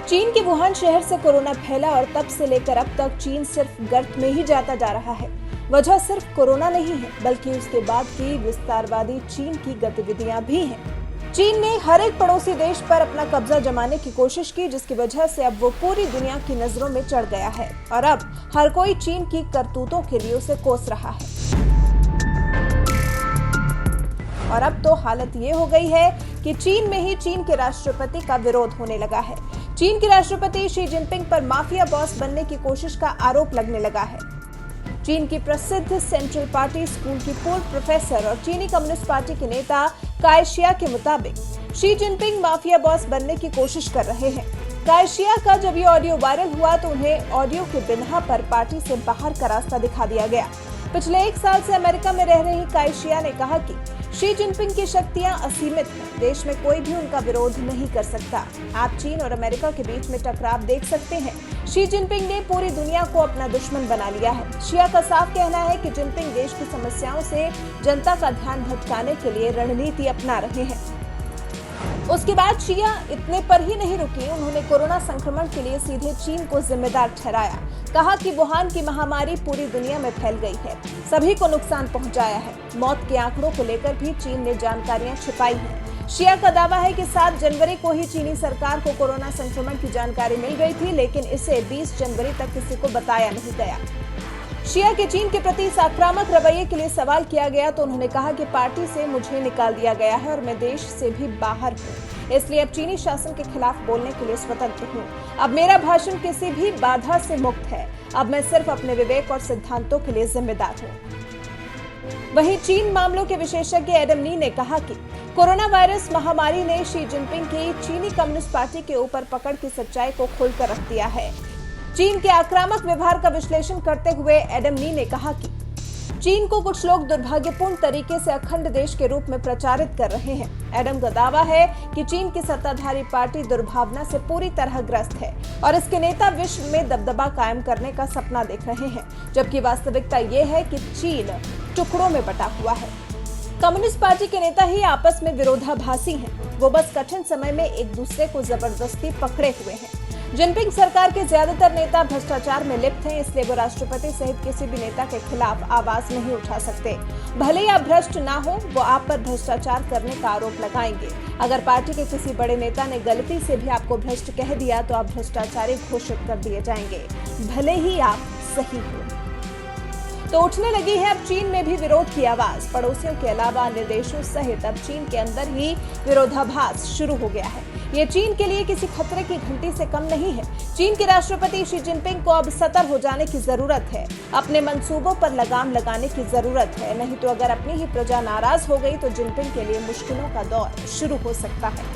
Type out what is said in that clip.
चीन के वुहान शहर से कोरोना फैला और तब से लेकर अब तक चीन सिर्फ गर्त में ही जाता जा रहा है। वजह सिर्फ कोरोना नहीं है, बल्कि उसके बाद की विस्तारवादी चीन की गतिविधियां भी हैं। चीन ने हर एक पड़ोसी देश पर अपना कब्जा जमाने की कोशिश की, जिसकी वजह से अब वो पूरी दुनिया की नजरों में चढ़ गया है और अब हर कोई चीन की करतूतों के लिए उसे कोस रहा है। और अब तो हालत ये हो गई है कि चीन में ही चीन के राष्ट्रपति का विरोध होने लगा है। चीन के राष्ट्रपति शी जिनपिंग पर माफिया बॉस बनने की कोशिश का आरोप लगने लगा है। चीन की प्रसिद्ध सेंट्रल पार्टी स्कूल की पूर्व प्रोफेसर और चीनी कम्युनिस्ट पार्टी के नेता काइशिया के मुताबिक शी जिनपिंग माफिया बॉस बनने की कोशिश कर रहे हैं। काइशिया का जब ये ऑडियो वायरल हुआ तो उन्हें ऑडियो के बिना पर पार्टी से बाहर का रास्ता दिखा दिया गया। पिछले 1 साल से अमेरिका में रह रही काइशिया ने कहा कि शी जिनपिंग की शक्तियां असीमित हैं, देश में कोई भी उनका विरोध नहीं कर सकता। आप चीन और अमेरिका के बीच में टकराव देख सकते हैं। शी जिनपिंग ने पूरी दुनिया को अपना दुश्मन बना लिया है। शिया का साफ कहना है कि जिनपिंग देश की समस्याओं से जनता का ध्यान भटकाने के लिए रणनीति अपना रहे हैं। उसके बाद शिया इतने पर ही नहीं रुकी, उन्होंने कोरोना संक्रमण के लिए सीधे चीन को जिम्मेदार ठहराया। कहा कि वुहान की महामारी पूरी दुनिया में फैल गई है, सभी को नुकसान पहुंचाया है। मौत के आंकड़ों को लेकर भी चीन ने जानकारियां छिपाई हैं। शिया का दावा है कि 7 जनवरी को ही चीनी सरकार को कोरोना संक्रमण की जानकारी मिल गई थी, लेकिन इसे 20 जनवरी तक किसी को बताया नहीं गया। शिया के चीन के प्रति आक्रामक रवैये के लिए सवाल किया गया तो उन्होंने कहा कि पार्टी से मुझे निकाल दिया गया है और मैं देश से भी बाहर हूँ, इसलिए अब चीनी शासन के खिलाफ बोलने के लिए स्वतंत्र हूँ। अब मेरा भाषण किसी भी बाधा से मुक्त है। अब मैं सिर्फ अपने विवेक और सिद्धांतों के लिए जिम्मेदार हूँ। वहीं चीन मामलों के विशेषज्ञ एडम नी ने कहा कि कोरोना वायरस महामारी ने शी जिनपिंग की चीनी कम्युनिस्ट पार्टी के ऊपर पकड़ की सच्चाई को खोलकर रख दिया है। चीन के आक्रामक व्यवहार का विश्लेषण करते हुए एडम नी ने कहा कि चीन को कुछ लोग दुर्भाग्यपूर्ण तरीके से अखंड देश के रूप में प्रचारित कर रहे हैं। एडम का दावा है कि चीन की सत्ताधारी पार्टी दुर्भावना से पूरी तरह ग्रस्त है और इसके नेता विश्व में दबदबा कायम करने का सपना देख रहे हैं, जबकि वास्तविकता ये है कि चीन टुकड़ों में बटा हुआ है। कम्युनिस्ट पार्टी के नेता ही आपस में विरोधाभासी हैं। वो बस कठिन समय में एक दूसरे को जबरदस्ती पकड़े हुए हैं। जिनपिंग सरकार के ज्यादातर नेता भ्रष्टाचार में लिप्त हैं, इसलिए वो राष्ट्रपति सहित किसी भी नेता के खिलाफ आवाज नहीं उठा सकते। भले ही आप भ्रष्ट ना हो, वो आप पर भ्रष्टाचार करने का आरोप लगाएंगे। अगर पार्टी के किसी बड़े नेता ने गलती से भी आपको भ्रष्ट कह दिया तो आप भ्रष्टाचारी घोषित कर दिए जाएंगे, भले ही आप सही हो। तो उठने लगी है अब चीन में भी विरोध की आवाज। पड़ोसियों के अलावा अन्य देशों सहित अब चीन के अंदर ही विरोधाभास शुरू हो गया है। ये चीन के लिए किसी खतरे की घंटी से कम नहीं है। चीन के राष्ट्रपति शी जिनपिंग को अब सतर्क हो जाने की जरूरत है, अपने मंसूबों पर लगाम लगाने की जरूरत है। नहीं तो अगर अपनी ही प्रजा नाराज हो गई तो जिनपिंग के लिए मुश्किलों का दौर शुरू हो सकता है।